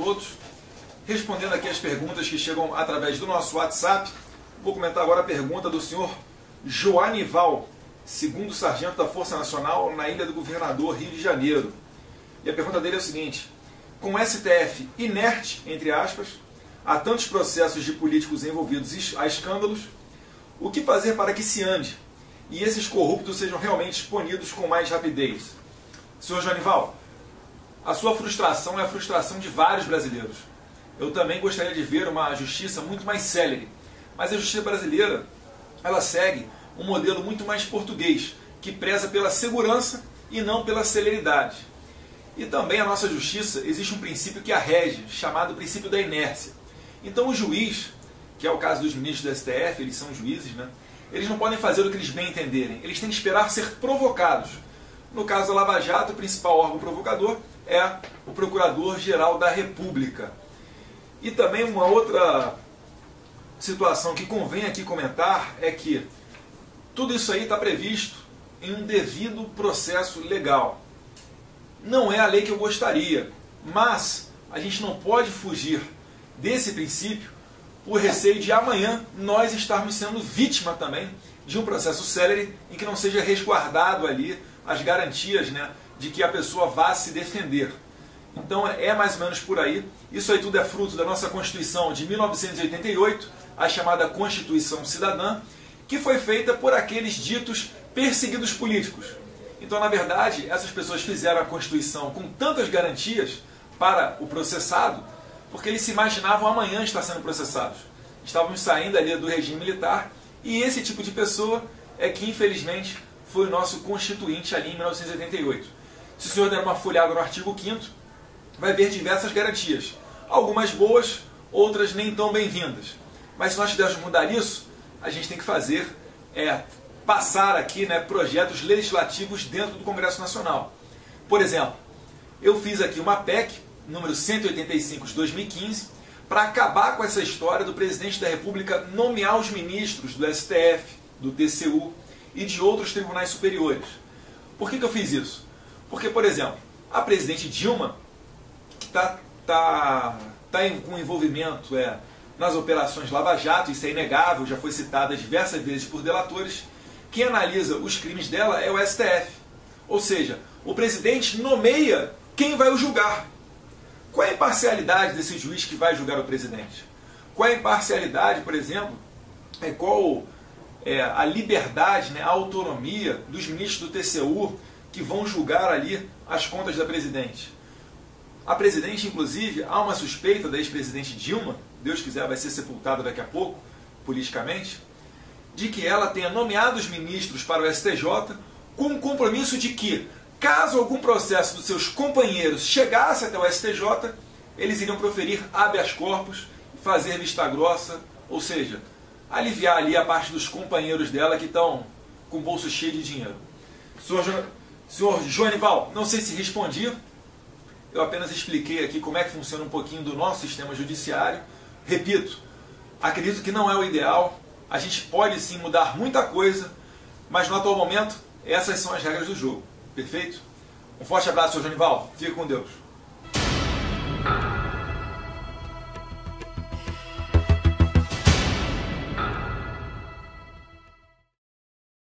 todos. Respondendo aqui as perguntas que chegam através do nosso WhatsApp, vou comentar agora a pergunta do senhor Joanival, segundo sargento da Força Nacional na Ilha do Governador, Rio de Janeiro. E a pergunta dele é o seguinte: com o STF inerte, entre aspas, há tantos processos de políticos envolvidos a escândalos, o que fazer para que se ande e esses corruptos sejam realmente punidos com mais rapidez? Senhor Joanival, a sua frustração é a frustração de vários brasileiros. Eu também gostaria de ver uma justiça muito mais célere, mas a justiça brasileira, ela segue um modelo muito mais português, que preza pela segurança e não pela celeridade. E também a nossa justiça, existe um princípio que a rege, chamado princípio da inércia. Então o juiz, que é o caso dos ministros do STF, eles são juízes, né? Eles não podem fazer o que eles bem entenderem, eles têm que esperar ser provocados. No caso da Lava Jato, o principal órgão provocador é o Procurador-Geral da República. E também uma outra situação que convém aqui comentar é que tudo isso aí está previsto em um devido processo legal. Não é a lei que eu gostaria, mas a gente não pode fugir desse princípio por receio de amanhã nós estarmos sendo vítima também de um processo célere em que não seja resguardado ali as garantias, né, de que a pessoa vá se defender. Então é mais ou menos por aí. Isso aí tudo é fruto da nossa Constituição de 1988, a chamada Constituição Cidadã, que foi feita por aqueles ditos perseguidos políticos. Então, na verdade, essas pessoas fizeram a Constituição com tantas garantias para o processado, porque eles se imaginavam amanhã estar sendo processados. Estávamos saindo ali do regime militar, e esse tipo de pessoa é que, infelizmente, foi o nosso constituinte ali em 1988. Se o senhor der uma folhada no artigo 5º, vai ver diversas garantias. Algumas boas, outras nem tão bem-vindas. Mas se nós tivermos mudar isso, a gente tem que fazer passar aqui, né, projetos legislativos dentro do Congresso Nacional. Por exemplo, eu fiz aqui uma PEC, número 185 de 2015, para acabar com essa história do presidente da República nomear os ministros do STF, do TCU e de outros tribunais superiores. Por que eu fiz isso? Porque, por exemplo, a presidente Dilma, que está com envolvimento nas operações Lava Jato, isso é inegável, já foi citada diversas vezes por delatores, quem analisa os crimes dela é o STF. Ou seja, o presidente nomeia quem vai o julgar. Qual é a imparcialidade desse juiz que vai julgar o presidente? Qual é a imparcialidade, por exemplo, qual é a liberdade, né, a autonomia dos ministros do TCU que vão julgar ali as contas da presidente? A presidente, inclusive, há uma suspeita da ex-presidente Dilma, Deus quiser vai ser sepultada daqui a pouco, politicamente, de que ela tenha nomeado os ministros para o STJ com o compromisso de que, caso algum processo dos seus companheiros chegasse até o STJ, eles iriam proferir habeas corpus, fazer vista grossa, ou seja, aliviar ali a parte dos companheiros dela que estão com o bolso cheio de dinheiro. Senhor Joanival, não sei se respondi, eu apenas expliquei aqui como é que funciona um pouquinho do nosso sistema judiciário. Repito, acredito que não é o ideal, a gente pode sim mudar muita coisa, mas no atual momento, essas são as regras do jogo. Perfeito? Um forte abraço, Sr. Joanival. Fique com Deus.